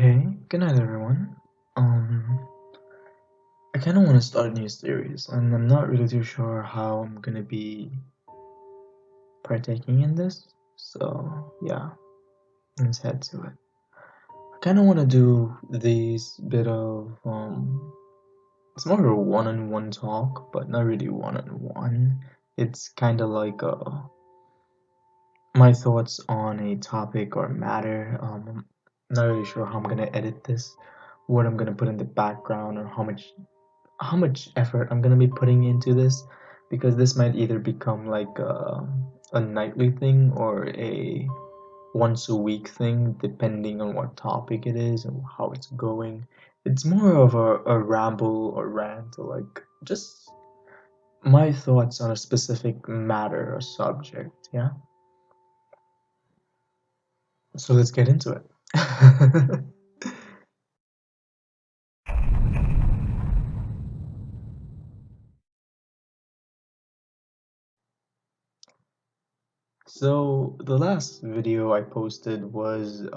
Hey, good night everyone. I kind of want to start a new series, and I'm not really too sure how I'm gonna be partaking in this. So yeah, let's head to it. I kind of want to do these bit of it's more of a one-on-one talk, but not really one-on-one. It's kind of like my thoughts on a topic or matter. I'm not really sure how I'm gonna edit this, what I'm gonna put in the background, or how much effort I'm gonna be putting into this, because this might either become like a nightly thing or a once a week thing, depending on what topic it is and how it's going. It's more of a ramble or rant, or like just my thoughts on a specific matter or subject. Yeah, so let's get into it. So the last video I posted was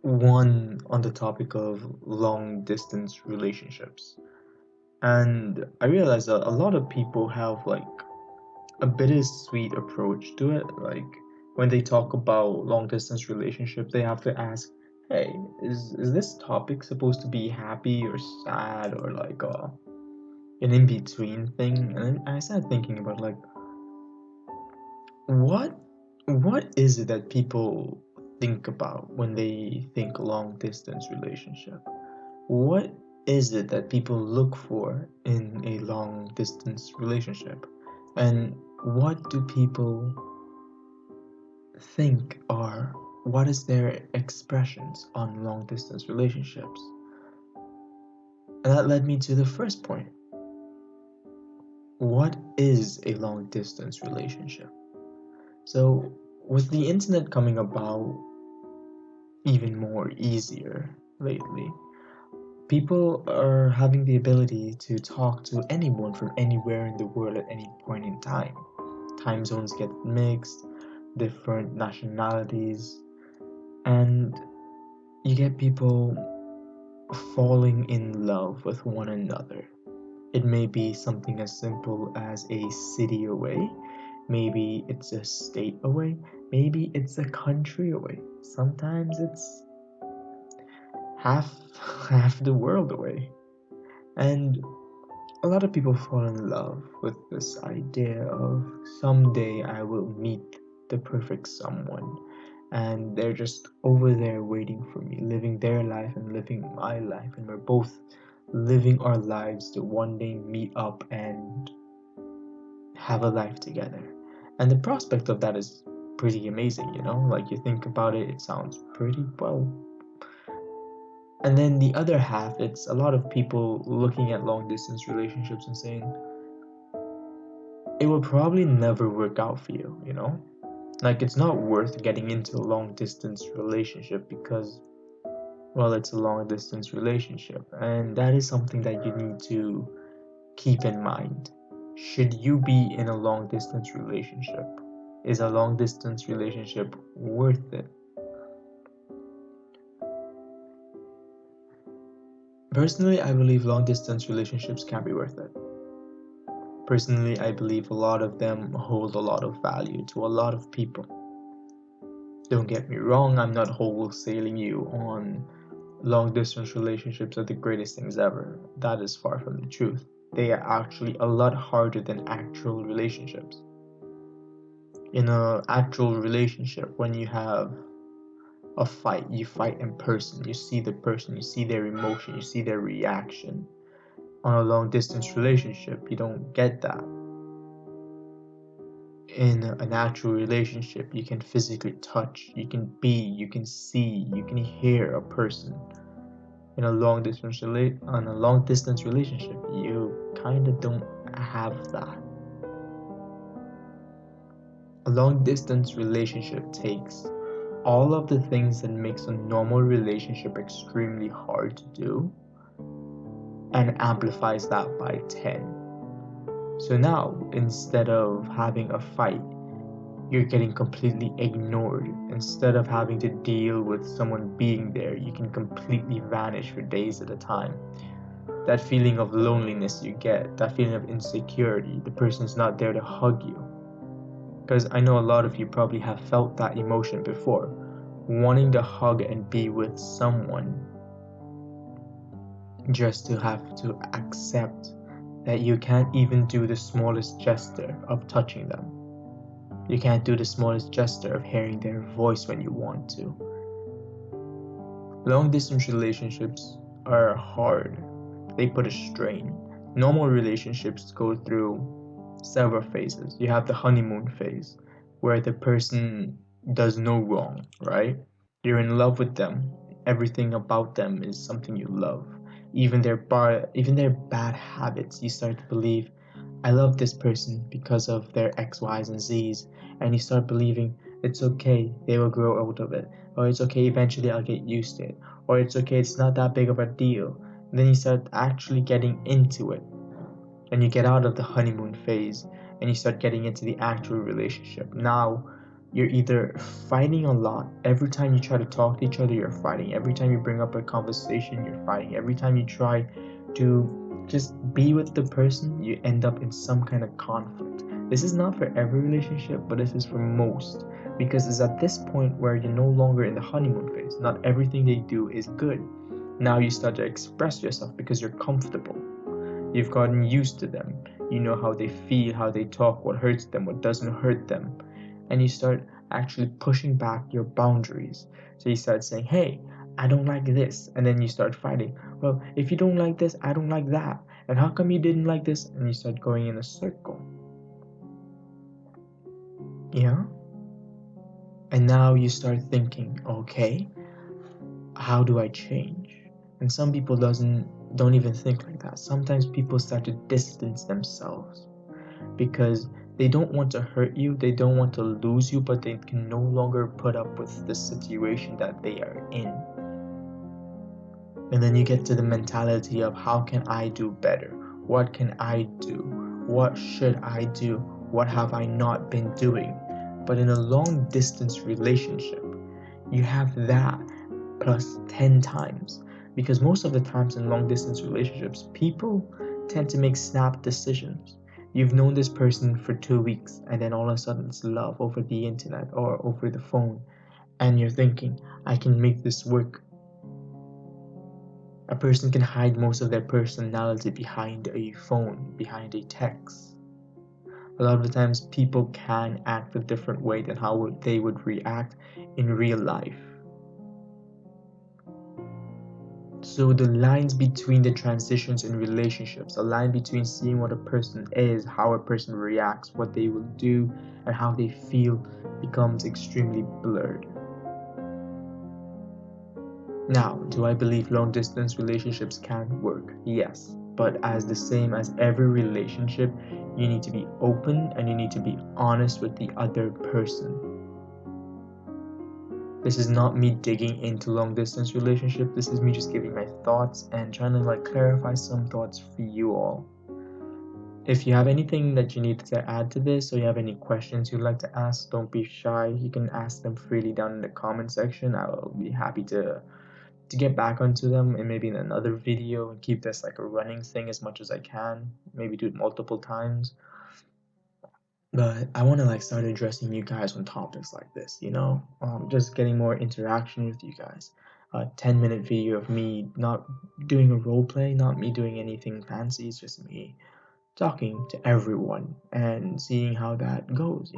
one on the topic of long distance relationships. And I realized that a lot of people have like a bittersweet approach to it. Like when they talk about long distance relationships, they have to ask, hey, is this topic supposed to be happy or sad or like an in between thing? And then I started thinking about like what what is it that people think about when they think long distance relationship? What is it that people look for in a long distance relationship? And what do people think are, what is their expressions on long distance relationships? And that led me to the first point. What is a long distance relationship? So, with the internet coming about even more easier lately, people are having the ability to talk to anyone from anywhere in the world at any point in time. Time zones get mixed, different nationalities, and you get people falling in love with one another. It may be something as simple as a city away, maybe it's a state away, maybe it's a country away. Sometimes it's half half the world away. And a lot of people fall in love with this idea of someday I will meet the perfect someone, and they're just over there waiting for me, living their life and living my life, and we're both living our lives to one day meet up and have a life together. And the prospect of that is pretty amazing, you know? Like you think about it, it sounds pretty well. And then the other half, it's a lot of people looking at long distance relationships and saying, it will probably never work out for you, you know? Like it's not worth getting into a long distance relationship because, well, it's a long distance relationship. And that is something that you need to keep in mind. Should you be in a long distance relationship? Is a long distance relationship worth it? Personally, I believe long distance relationships can be worth it. Personally, I believe a lot of them hold a lot of value to a lot of people. Don't get me wrong, I'm not wholesaling you on long distance relationships are the greatest things ever. That is far from the truth. They are actually a lot harder than actual relationships. In an actual relationship, when you have a fight, you fight in person, you see the person, you see their emotion, you see their reaction. On a long distance relationship, you don't get that. In a natural relationship, you can physically touch, you can be, you can see, you can hear a person. In a long distance relationship, you kind of don't have that. A long distance relationship takes all of the things that makes a normal relationship extremely hard to do and amplifies that by 10. So now, instead of having a fight, you're getting completely ignored. Instead of having to deal with someone being there, you can completely vanish for days at a time. That feeling of loneliness you get, that feeling of insecurity, the person's not there to hug you. Because I know a lot of you probably have felt that emotion before, wanting to hug and be with someone, just to have to accept that you can't even do the smallest gesture of touching them. You can't do the smallest gesture of hearing their voice when you want to. Long distance relationships are hard. They put a strain. Normal relationships go through several phases. You have the honeymoon phase, where the person does no wrong, right? You're in love with them. Everything about them is something you love. Even their bad habits, you start to believe, I love this person because of their X, Y's, and Z's, and you start believing it's okay, they will grow out of it, or it's okay, eventually I'll get used to it, or it's okay, it's not that big of a deal. And then you start actually getting into it, and you get out of the honeymoon phase, and you start getting into the actual relationship. Now, you're either fighting a lot. Every time you try to talk to each other, you're fighting. Every time you bring up a conversation, you're fighting. Every time you try to just be with the person, you end up in some kind of conflict. This is not for every relationship, but this is for most, because it's at this point where you're no longer in the honeymoon phase. Not everything they do is good. Now you start to express yourself because you're comfortable. You've gotten used to them. You know how they feel, how they talk, what hurts them, what doesn't hurt them. And you start actually pushing back your boundaries. So you start saying, hey, I don't like this. And then you start fighting. Well, if you don't like this, I don't like that. And how come you didn't like this? And you start going in a circle. Yeah? And now you start thinking, okay, how do I change? And some people don't even think like that. Sometimes people start to distance themselves because they don't want to hurt you, they don't want to lose you, but they can no longer put up with the situation that they are in. And then you get to the mentality of, how can I do better? What can I do? What should I do? What have I not been doing? But in a long distance relationship, you have that plus 10 times. Because most of the times in long distance relationships, people tend to make snap decisions. You've known this person for 2 weeks, and then all of a sudden it's love over the internet or over the phone, and you're thinking, I can make this work. A person can hide most of their personality behind a phone, behind a text. A lot of the times people can act a different way than how they would react in real life. So the lines between the transitions in relationships, a line between seeing what a person is, how a person reacts, what they will do, and how they feel, becomes extremely blurred. Now, do I believe long distance relationships can work? Yes. But as the same as every relationship, you need to be open and you need to be honest with the other person. This is not me digging into long distance relationship. This is me just giving my thoughts and trying to clarify some thoughts for you all. If you have anything that you need to add to this, or you have any questions you'd like to ask, don't be shy. You can ask them freely down in the comment section. I will be happy to get back onto them, and maybe in another video, and keep this like a running thing as much as I can. Maybe do it multiple times. But I want to start addressing you guys on topics like this, just getting more interaction with you guys. A 10-minute video of me not doing a role play, not me doing anything fancy. It's just me talking to everyone and seeing how that goes,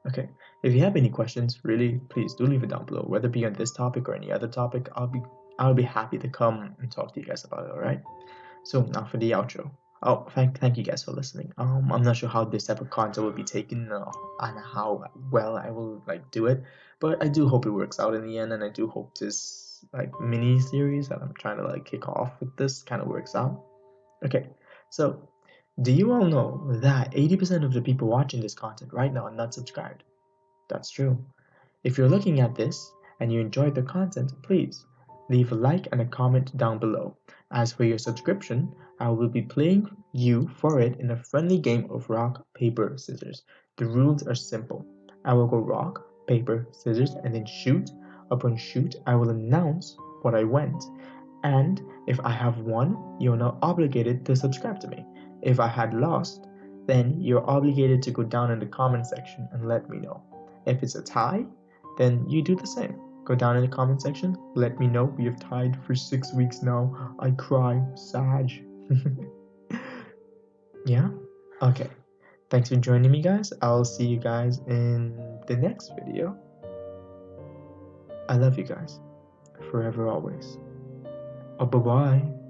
Okay, if you have any questions, really, please do leave it down below. Whether it be on this topic or any other topic, I'll be happy to come and talk to you guys about it. All right. So now for the outro. Oh, thank you guys for listening. I'm not sure how this type of content will be taken and how well I will do it, but I do hope it works out in the end, and I do hope this mini series that I'm trying to kick off with this kind of works out. Okay, so do you all know that 80% of the people watching this content right now are not subscribed? That's true. If you're looking at this and you enjoyed the content, please leave a like and a comment down below. As for your subscription, I will be playing you for it in a friendly game of rock, paper, scissors. The rules are simple. I will go rock, paper, scissors, and then shoot. Upon shoot, I will announce what I went. And if I have won, you're now obligated to subscribe to me. If I had lost, then you're obligated to go down in the comment section and let me know. If it's a tie, then you do the same. Go down in the comment section, let me know. We have tied for 6 weeks now. I cry, sad. Yeah? Okay. Thanks for joining me, guys. I'll see you guys in the next video. I love you guys. Forever, always. Oh, bye-bye.